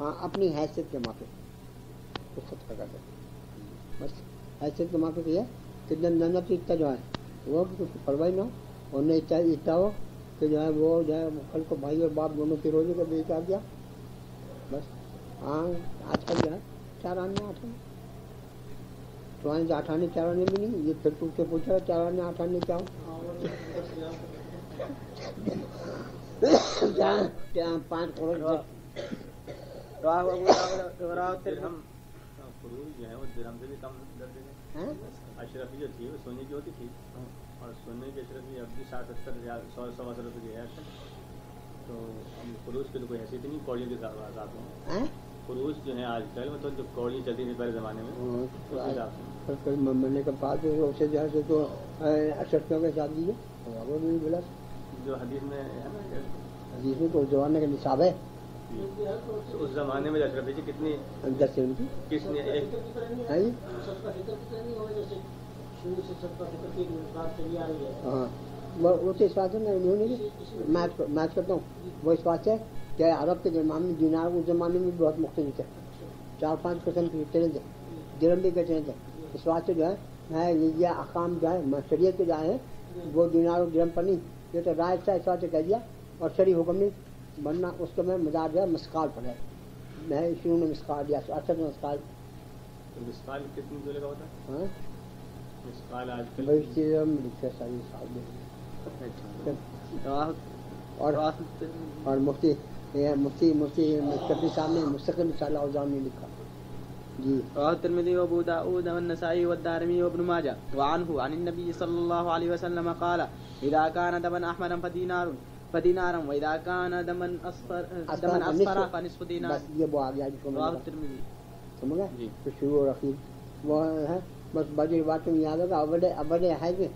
Speaker 3: ہاں اپنی حیثیت کے موقع اس صدقہ کر دو بس. حیثیت کے موقع پہ یہ کہ نہ تو اتنا جو ہے وہ کچھ پرواہ نہ ہو اور نہ اتنا ہو کہ جو ہے وہ جو ہے کل کو بھائی اور باپ دونوں کی روزی کا بے کر دیا بس. ہاں آج کل جو ہے 4 آنے 8 آنے تو 8 آنے 4 آنے بھی نہیں. یہ پھر تم سے پوچھا 4 آنے 8 آنے کیا ہو 5 کروڑ
Speaker 2: رواه ابو داود رواه الترمذي.
Speaker 4: فروج جو ہے وہ درہم سے بھی کم درجے میں. اشرفی جو تھی وہ سونے کی ہوتی تھی اور سونے کی اشرفی اب بھی 60-70 ہزار 100-125 روپے کی ہے. تو فروج کی تو کوئی حیثیت نہیں کوڑیوں کے ساتھ میں. فروج جو ہے آج کل مطلب جو کوڑیاں چلتی تھی پہلے زمانے میں
Speaker 3: مرنے کے بعد اسے جو ہے تو اشرفیوں کے ساتھ دیجیے وہ نہیں بلا
Speaker 4: جو حدیث میں ہے نا
Speaker 3: حدیث میں تو اس زمانے کا نصاب ہے.
Speaker 4: اس زمانے میں اشرفی جی کتنی
Speaker 3: 10 سال کی
Speaker 4: کس نے ایک
Speaker 3: ہاں وہ تو اس بات ہے میں کرتا ہوں وہ اس بات ہے کہ عرب کے زمانے میں دینار اس زمانے میں بہت مختلف ہے. 4-5 قسم کے چلے تھے درہم بھی کہتے تھے. اس بات سے جو ہے یہ احکام جو ہے شریعت کے جو ہے وہ دینار اور درہم پر نہیں یہ تو رائے سے اس بات سے کہہ دیا اور شرعی حکم نہیں ورنہ اس کو میں مزاج جو ہے مسقال پر ہے. میں شروع میں مسقال دیا اچھا مسقال
Speaker 4: کتنی دولے کا ہوتا ہے
Speaker 3: ہاں
Speaker 4: مسقال آج کل
Speaker 3: اور مفتی شفیع صاحب نے مستقل رسالہ اوزان میں لکھا جی.
Speaker 2: رواه الترمذي وابو داود والنسائي والدارمي وابن ماجه وعنه عن النبي صلى الله عليه وسلم قال اذا كان دما احمرا فدينارا واذا كان دما اصفر فنصف دينار.
Speaker 3: بس یہ وہ آ گیا جس کو
Speaker 2: رواه الترمذي
Speaker 3: سمجھا تو شروع اور اخیر وہ ہے بس باقی باتوں میں یاد ہوگا اول حیض میں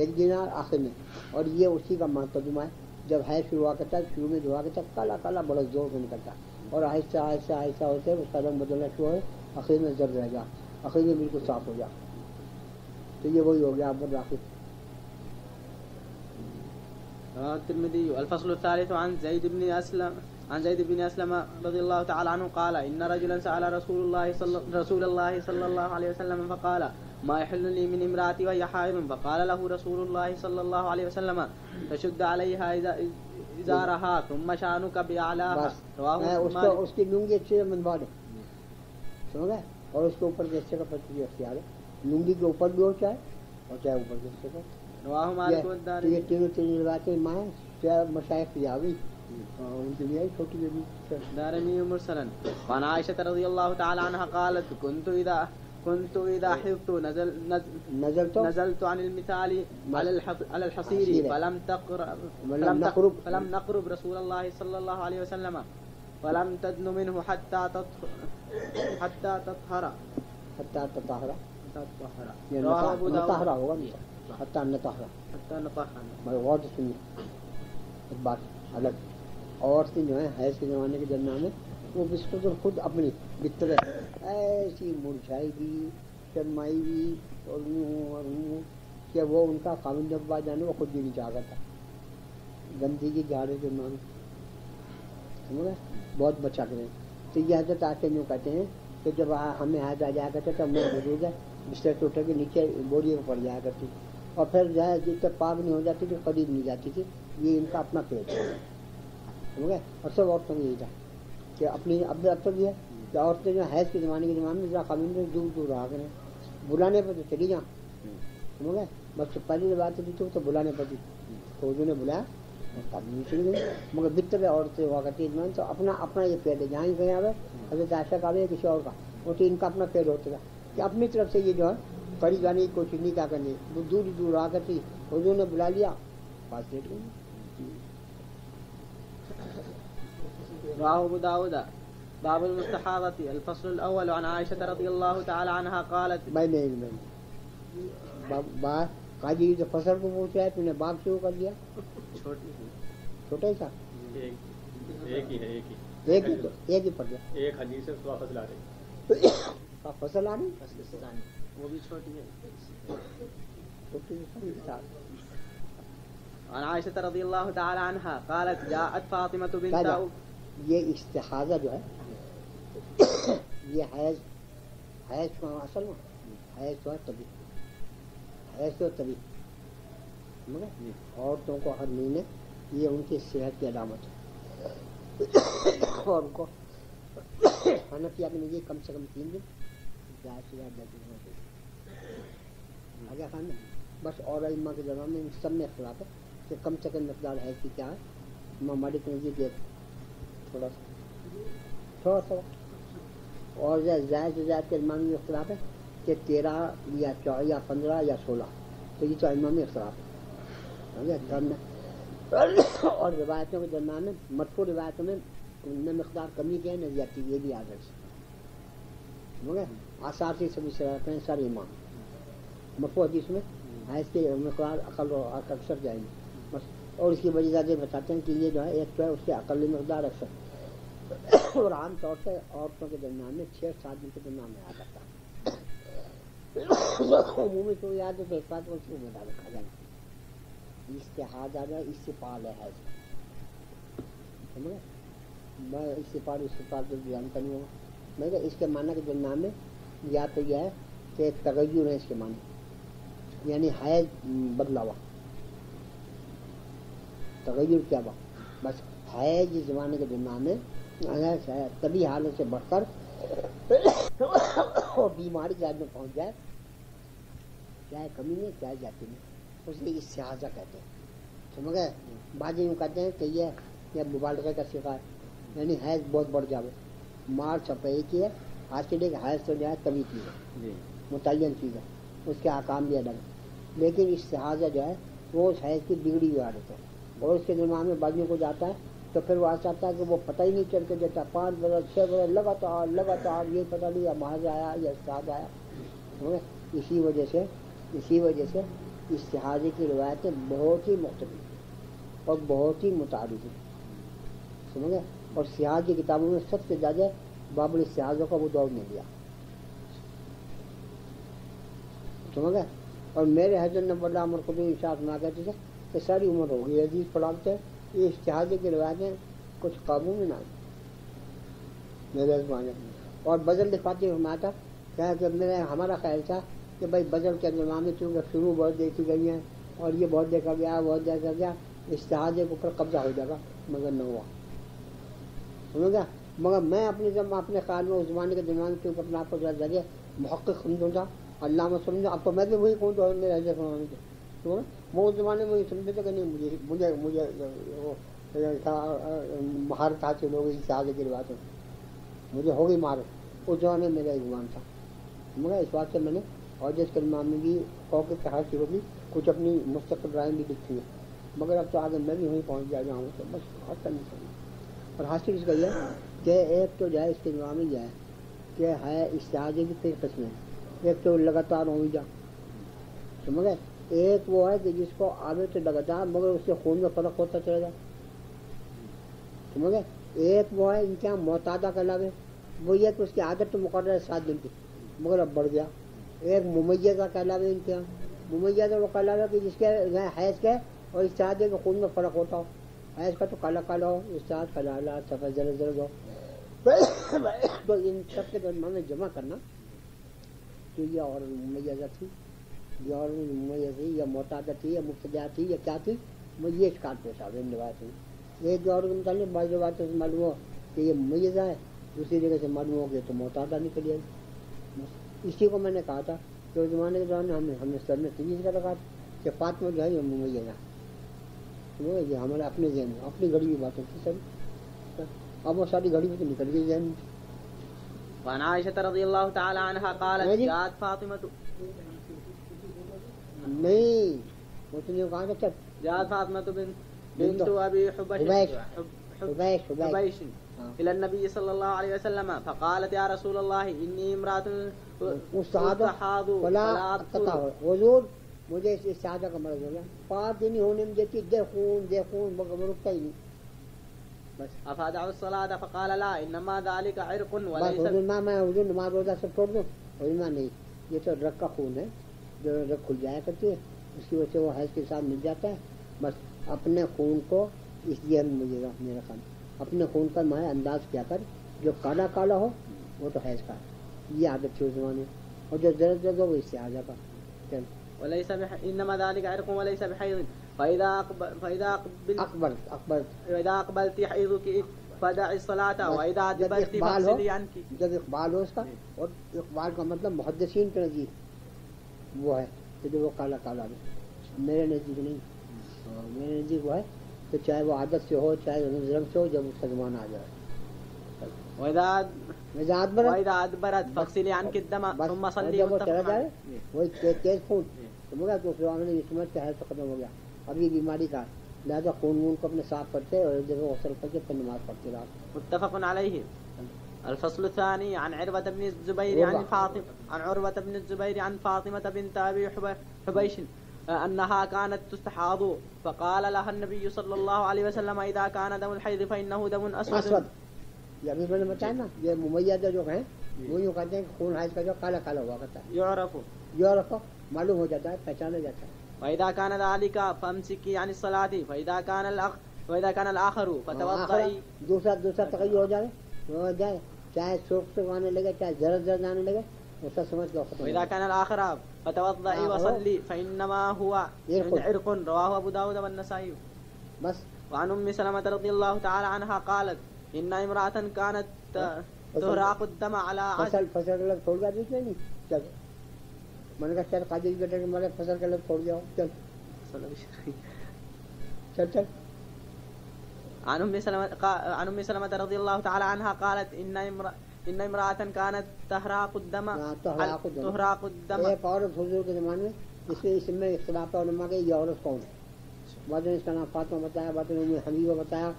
Speaker 3: 1 دینار آخر میں اور یہ اسی کا مقدمہ ہے. جب حیض شروع ہوا کرتا ہے شروع میں جو ہوا کرتا ہے کالا کالا بڑا زور سے نکلتا اور آہستہ آہستہ آہستہ ہوتے اس کا رنگ بدلنا شروع ہو آخر میں زرد رہ گیا آخر میں بالکل صاف ہو گیا تو یہ وہی ہو گیا اول آخر.
Speaker 2: الترمذي. الفصل الثالث عن زيد بن أسلم رضي الله تعالى عنه قال إن رجلا سأل رسول الله صلى الله عليه وسلم فقال ما يحل لي من امرأتي وهي حائض فقال له رسول الله صلى الله عليه وسلم تشد عليها إزارها ثم شأنك بأعلاها.
Speaker 3: اس کی لنگی اچھے سے منوا دے سمجھ گئے اور اس کے اوپر کے حصے کا پتہ اختیار ہے لنگی کے اوپر بھی ہو چاہے اور چاہے اوپر کے حصے کا.
Speaker 2: رواه مالك والدارمي.
Speaker 3: یہ تینوں روایتیں ماں چاہے مشائخ یاوی ان کی بھی چھوٹی بیبی
Speaker 2: دارمي مرسلا. وعن عائشة رضي الله تعالى عنها قالت كنت إذا حفظت نزلت عن المثال على الحصير فلم نقرب رسول الله صلى الله عليه وسلم فلم تدن منه حتى تطهر. رواه أبو داود.
Speaker 3: حتى نطهر غور سے سنیے ایک بات الگ. عورتیں جو ہیں حیض کے زمانے کے درمیان میں وہ بسکت خود اپنی بطرت ایسی مرجھائی بھی شرمائی بھی اور کہ وہ ان کا قابل جب بات جانے وہ خود بھی نہیں چاہتا تھا گندی کی جھاڑے کے مان سمجھ گئے بہت بچا کریں. تو یہ حضرت آتے یوں کہتے ہیں کہ جب ہمیں حیض آ جایا کرتا تھا میں موجود ہے بستر سے اٹھ کے نیچے بوریے میں پڑ جایا کرتی اور پھر جو ہے جب تک پاک نہیں ہو جاتی تھی قریب نہیں جاتی تھی. یہ ان کا اپنا پیٹ ہے سمجھ گئے. اور سب عورتوں میں یہی تھا کہ اپنی اب تک یہ کہ عورتیں جو حیض کے زمانے میں ذرا قابل میں دور رہا کریں بلانے پر تو چلی جاؤں سمجھ گئے. بس پہلی بات تھی تو بلانے پر تھی تو اردو نے بلایا قابل نہیں چلی گئی مگر بطر عورتیں ہوا کرتی تو اپنا یہ پیٹ ہے جہاں ہی کہیں آئے حضرت عائشہ کا یا کسی اور کا وہ تو ان کا اپنا پیٹ ہوتا تھا کہ اپنی طرف سے یہ جو ہے قریب جانے کی کوشش نہیں کیا کرنی وہ دور آ کرتی حضور نے بلا لیا بات لیٹ گئی.
Speaker 2: رواه أبو داود. باب المستحاضة. الفصل الأول عن عائشة رضي الله تعالى عنها قالت
Speaker 3: میں قاضی جو فصل کو پوچھا ہے تو نے باب شروع کر دیا چھوٹا ہی تھا ایک ہی پڑ گیا
Speaker 4: ایک حدیث سے فصل آ رہی
Speaker 3: فصل آ رہی
Speaker 2: وہ بھی چھوٹی ہے. عن عائشة رضي الله تعالى عنها قالت جاءت فاطمة بنت
Speaker 3: یہ استحاضہ جو ہے یہ حیض کا اصل میں حیض تو ہے طبی، حیض تو طبی، عورتوں کو ہر مہینے یہ ان کی صحت کی علامت ہے، اور ان کو حنفیہ کے نزدیک کم سے کم 3 دن، زیادہ سے زیادہ 10 دن ہوتے ہیں آگے خان میں بس۔ اور ائمہ کے زمانے میں سب میں اختلاف ہے کہ کم سے کم مقدار حیض کی کیا ہے۔ امام مالک کے نزدیک تھوڑا سا اور زائد سے زائد کے امام میں اختلاف ہے کہ 13 یا 14 یا 15 یا 16، تو یہ تو امام میں اختلاف ہے۔ اور روایتوں کے درمیان میں مرفوع روایتوں میں نہ مقدار کمی کے نہ زیادتی، یہ بھی یاد رکھ آثار سے سبھی شرائط ہیں سارے امام مرفوع حدیث میں حیض کے مقدار اقل و اکثر جائیں گے بس، اور اس کی وجہ زیادہ بتاتے ہیں کہ یہ جو ہے ایک تو ہے اس کے اقل مقدار اکثر، اور عام طور سے عورتوں کے درمیان میں 6-7 دن کے درمیان میں آ جاتا ہے۔ عمومی تو یاد ہے تو ایک بات اس میں ڈال رکھا جائے استحاضہ آ جائے، استفال ہے حیض، سمجھے؟ میں استفال تو جانتا نہیں ہوں، میں اس کے معنی کے درمیان میں یا تو یہ ہے کہ ایک تغیر ہے اس کے معنی، یعنی حیض بدلا ہوا، تغیر کیا ہوا، بس حیض اس زمانے کے درمیان میں طبی حالت سے بڑھ کر بیماری جائز میں پہنچ جائے، چاہے کمی میں چاہے جاتی میں، اس لیے استحاضہ کہتے ہیں، سمجھ گئے؟ بعض یوں کہتے ہیں کہ یہ مبالغے کا صیغہ ہے، یعنی حیض بہت بڑھ جاوے، مار چھپائی کی ہے حاصل ہے کہ حیض تو جو ہے طبی چیز ہے، متعین چیز ہے، اس کے احکام بھی الگ ہے، لیکن استحاضہ جو ہے وہ اس حیض کی بگڑی ہوئی عادت ہے، اور اس کے درمیان میں بعضیوں کو جاتا ہے تو پھر وہ ایسا آتا ہے کہ وہ پتہ ہی نہیں چل کے دیتا، 5 برس 6 برس لگاتار یہ پتہ نہیں یا محض آیا یا استحاض آیا، اسی وجہ سے استحاضے کی روایتیں بہت ہی مختلف اور بہت ہی متعارف ہیں، سمجھے؟ اور سیاحت کی کتابوں میں سب سے زیادہ باب الاستحاضہ کا وہ دور نے دیا، سمجھ گئے؟ اور میرے حضرت نبی اللہ عمر قدوم ارشاد فرما کہتے تھے کہ ساری عمر ہو گئی حدیث پڑھاتے ہیں، یہ استحاضے کی روایتیں کچھ قابو میں نہ آئی میرے زمانے میں، اور بدل لکھواتے فرمایا تھا کہ ہمارا خیال تھا کہ بھائی بدل کے زمانے میں چونکہ شروع بہت دیکھی گئی ہیں اور یہ بہت دیکھا گیا استحاضے کے اوپر قبضہ ہو جائے گا، مگر نہ ہوا، سمجھ گیا؟ مگر میں اپنے خیال میں اس زمانے کے درمیان کے اوپر اپنے آپ کو ذریعہ محقق سمجھوں تھا، علامہ سمجھا، اب تو میں بھی وہی کہوں تو میرے حضرت فرمانے تھے، وہ اس زمانے میں سمجھتے تھے کہ نہیں مجھے مہارت حاصل ہو گئی استحاضے کی روایتوں میں، مجھے ہو گئی مہارت، اس زمانے میں میرا ایمان تھا، مگر اس بات سے میں نے اور جس کلمہ میں بھی فوق حاصل ہوگی کچھ اپنی مستقل رائے بھی لکھی ہے، مگر اب تو آگے میں بھی وہیں پہنچ جا ہوں تو بس حاصل نہیں کروں، اور حاصل اس کا یہ کہ ایک تو جو ہے اس کے نظام میں یہ ہے کہ ہے استحاضے کی 3 قسمیں، ایک تو لگاتار ہوئی جا، سمجھ گئے؟ ایک وہ ہے کہ جس کو آوے تو لگاتار مگر اس سے خون میں فرق ہوتا چلا جائے، سمجھ گئے؟ ایک وہ ہے ان کے یہاں معتادہ کہلاوے، وہ یہ کہ اس کی عادت تو مقرر ہے 7 دن کی مگر اب بڑھ گیا، ایک ممیزہ کہلاوے ان کے یہاں، ممیزہ وہ کہلاوے کہ جس کے حیض کے اور استحاضے کے خون میں فرق ہوتا ہو، حیض کا تو کالا کالا ہو، استحاض کا لال لال سفید زرد زرد ہو، تو ان سب کے درمیان میں جمع کرنا تو یہ اور ممیزہ تھی، یہ اور ممیزہ تھی یا معتادہ تھی یا مبتدیٰ تھی یا کیا تھی، وہ یہ اشکال پیش آ گئے ان روایتوں میں، ایک اور کے متعلق بعض روایتوں سے معلوم ہو کہ یہ ممیزہ ہے، دوسری جگہ سے معلوم ہو گیا تو معتادہ نکل جائے، اسی کو میں نے کہا تھا کہ اس زمانے کے دوران ہم نے سر میں تجویز کا رکھا کہ فاطمہ جو ہے یہ ممیزہ ہے، یہ ہمارے اپنے ذہن میں اپنی گھڑی کی باتیں تھی سر، اب وہ ساری گھڑی میں تو نکل گئی ذہن میں۔
Speaker 2: وعن عائشة رضی اللہ تعالی عنہ قالت جاءت فاطمة
Speaker 3: نہیں اس نے کہا کہ
Speaker 2: جاءت فاطمة بنت ابي حبيش الى النبي صلى الله عليه وسلم فقالت يا رسول الله اني امرأة استحاض
Speaker 3: ولا اقطع حضور مجھے اس استحاضہ کا مرض ہو گیا، 5 دن ہی ہونے میں دیتی دے خون مگر رکتا ہی نہیں، بس
Speaker 2: افادع الصلاة فقال لا انما ذلك عرق وليس
Speaker 3: میں حضور نماز روزہ سب چھوڑ دوں، حضور نہیں یہ تو رگ کا خون ہے جو رگ کھل جایا کرتی ہے، اس کی وجہ سے وہ حیض کے ساتھ مل جاتا ہے، بس اپنے خون کو اس لیے مجھے میرا خان اپنے خون کا میں انداز کیا کر جو کالا کالا ہو وہ تو حیض کا یہ عادت تھی اس زمانے میں، اور جو ضرورت ہو وہ استحاضہ کا. چل
Speaker 2: وليس إنما ذلك عرق وليس بحيض فإذا أقبلت حيضك فدع الصلاة وإذا أدبرت فاغسلي عنك.
Speaker 3: جب اقبال ہو اس کا، اور اقبال کا مطلب محدثین کے نزدیک وہ ہے کہ جو وہ کالا کالا ہے، میرے نزدیک نہیں. میرے نزدیک وہ ہے کہ چاہے وہ عادت سے ہو چاہے ظلم سے ہو، جب اس کا زمانہ آ جائے.
Speaker 2: وإذا أدبرت فاغسلي عنك الدم ثم صلي.
Speaker 3: جب وہ چلا جائے وہی تیز خون تو مگر تو فرعون نے یہ سمجھ کے حیض ختم ہو گیا، اب یہ بیماری کا لہٰذا خون وون کو اپنے صاف کرتے اور ایک جگہ غسل کر کے پھر نماز پڑھتے رات.
Speaker 2: متفق عليه. الفصل الثاني عن عروة بن الزبير عن فاطمة بنت أبي حبيش أنها كانت تستحاض فقال لها النبي صلى الله عليه وسلم إذا كان دم الحيض فإنه دم أسود.
Speaker 3: یہ ابھی میں نے بتایا نا، یہ ممیز جو ہیں وہ یوں کہتے ہیں کہ خون حیض کا جو کالا کالا ہوا کرتا ہے، یعرف معلوم ہو جاتا ہے، پہچانا جاتا ہے.
Speaker 2: وإذا كان ذلك فامسكي عن الصلاة وإذا كان الآخر فتوضئي.
Speaker 3: دوسرا تغیر ہو جائے چاہے سوکھ سے آنے لگے چاہے زرد آنے لگے اس کا سمجھ لو ختم.
Speaker 2: وإذا كان الآخر فتوضئي وصلي فإنما هو عرق. رواه أبو داود والنسائي.
Speaker 3: بس.
Speaker 2: وعن أم سلمة رضي الله تعالى عنها قالت إن امرأة كانت تهراق الدم على عهد.
Speaker 3: فصل کا لفظ چھوڑ گیا بیچ میں نہیں. چل میں نے کہا چل قاضی بیٹے کے مارے فصل کا لفظ چھوڑ جاؤ. چل چل چل.
Speaker 2: عن أم سلمة رضي الله تعالى عنها قالت إن امرأة كانت تهراق الدم.
Speaker 3: ایک عورت حضور کے زمانے میں اس میں اختلاف علماء کے یہ عورت کون ہے. بعض نے اس کا نام فاطمہ بتایا، بعض نے حبیبہ بتایا،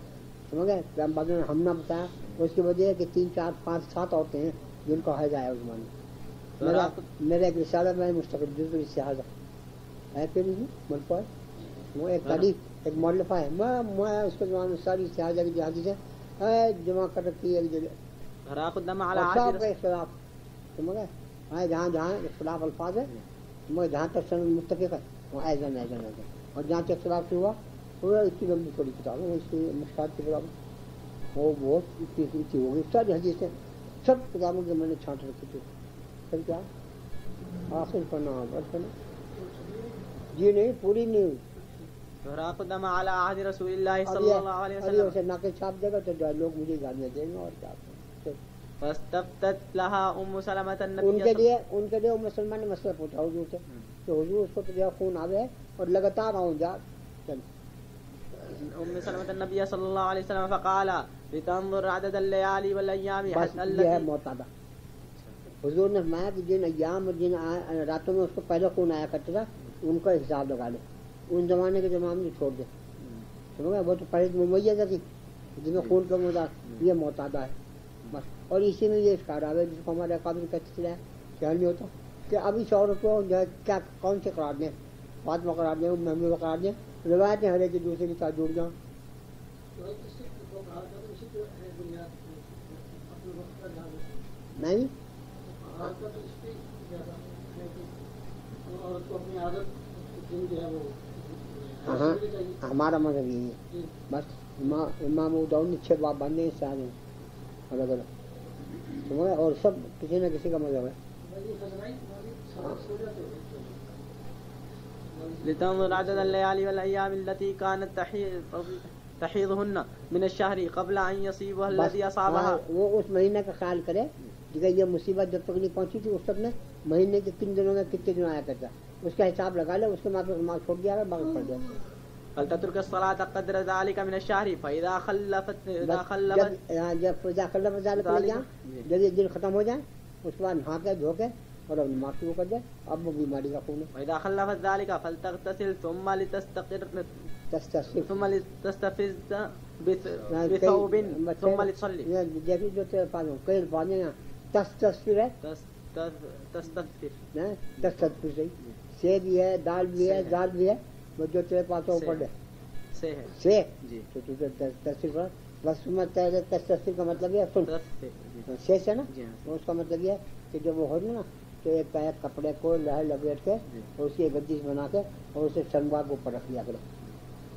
Speaker 3: سمجھ گئے، بعض نے حمنہ بتایا. اس کی وجہ ہے کہ 3 4 5 7 عورتیں ہیں جن کو حیض آیا اس زمانے میں. میرا ایک رسالہ میں مستقل جزء استحاضہ ہے پھر ملک ہے، وہ ایک تعریف ایک مولفہ ہے. میں اس کے زمانے میں ساری استحاضہ کی جو حدیثیں جمع کر رکھی ہے ایک جگہ. سب کا اختلاف سمجھ گئے، جہاں اختلاف الفاظ ہے مگر جہاں تک سند متفق ہے وہاں ایزن اور جہاں تک اختلاف ہوا وہ اس کی لمبی تھوڑی کتاب ہے، اس کی مشکلات کی کتاب وہ بہت اتنی ہو گئی. ساری حدیثیں سب کتابوں کے میں نے چھانٹ رکھی تھی. پھر کیا آخر پڑھنا جی نہیں پوری نہیں ہوئی.
Speaker 2: تهراق الدم على عهد رسول الله صلى الله عليه وسلم.
Speaker 3: اسے ناقے چھاپ دے گا تو لوگ مجھے گالیاں دیں گے اور کیا.
Speaker 2: فاستفتت لها ام سلمة النبي.
Speaker 3: ان کے لیے ام سلمہ نے مسئلہ پوچھا حضور سے کہ حضور اس کو تو خون آوے اور لگاتار آؤں جا. چل
Speaker 2: ام سلمة النبي صلى الله عليه وسلم فقال لتنظر عدد الليالي والايام
Speaker 3: التي معتادہ. حضور نے فرمایا کہ جن ایام اور جن راتوں میں اس کو پہلے خون آیا کرتا تھا ان کا حساب لگا لے، ان زمانے کے زمانے چھوڑ دے. سمجھ گئے، وہ تو پہلے ممیزہ تھی جن میں خون کا مقدار یہ معتادہ ہے بس. اور اسی میں یہ اشکار آئے جس کو ہمارے قابل کہتے ہیں خیال نہیں ہوتا کہ اب اس عورت کو کیا کون سے قرار دیں، فاطمہ قرار دیں، محمود قرار دیں، روایتیں ہر ایک دوسرے کے ساتھ جڑ جاؤں. نہیں ہاں ہمارا مذہب یہی ہے بس. امام ابو داؤد نے 6 باب باندھے ہیں سارے الگ الگ سمجھے، اور سب کسی نہ کسی کا مذہب ہے.
Speaker 2: لتنظر عدد الليالي والأيام التي كانت تحيضهن من الشهر قبل أن يصيبها الذي أصابها.
Speaker 3: وہ اس مہینے کا خیال کرے کہ یہ مصیبت جب تک نہیں پہنچی تھی اس تک نے مہینے کے کن دنوں میں کتنے دن آیا کرتا اس کا حساب لگا لے، اس کے بعد نماز چھوڑ دیا گا باقی پڑھ دیا.
Speaker 2: فلتترك الصلاة قدر ذلك من الشهر فإذا خلفت
Speaker 3: جب یہ دن ختم ہو جائے اس کے بعد نہا کے دھو کے اور اب نماز شروع کر دے. اب وہ بیماری کا خون ہے.
Speaker 2: وإذا خلفت ذلك فلتغتسل ثم لتستقر ثم لتستفز بثوب ثم لتصلي.
Speaker 3: دیکھیے جو تیرے پاس کئی الفاظ ہیں یہاں تستفر ہے، تستفر صحیح، سے بھی ہے، دال بھی ہے، زال بھی ہے، وہ جو تیرے پاس وہ پڑھ
Speaker 2: سے
Speaker 3: تو تجھے تصویر پر بس. تصویر کا مطلب یہ سن سے نا، اس کا مطلب یہ کہ جب وہ ہو نا تو ایک پیر کپڑے کو لہر لپیٹ کے اور اس کی ایک گدی بنا کے اور اسے شلوار کو اوپر رکھ دیا کرے،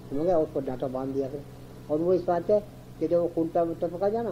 Speaker 3: سمجھ گیا، اس کو ڈانٹا باندھ دیا کرے. اور وہ اس بات ہے کہ جب وہ خون کا متفق آ جانا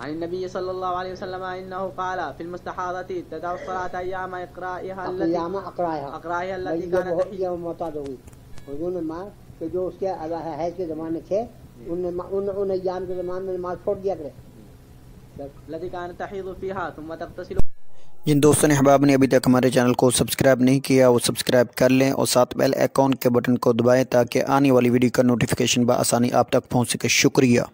Speaker 2: عن النبي صلى الله عليه وسلم انه قال في المستحاضة تدع الصلاة ايام اقرائها التي كانت
Speaker 3: تحية ومعتاد ہوئی حضور نے ماں کہ جو اس کے حیض کے زمانے تھے ان ایام کے زمانے میں نماز چھوڑ دیا کرے
Speaker 2: التي كانت تحيض فيها ثم تغتسل۔
Speaker 1: جن دوستوں نے احباب نے ابھی تک ہمارے چینل کو سبسکرائب نہیں کیا وہ سبسکرائب کر لیں اور ساتھ بیل آئیکن کے بٹن کو دبائیں تاکہ آنے والی ویڈیو کا نوٹیفیکیشن بآسانی آپ تک پہنچ سکے۔ شکریہ۔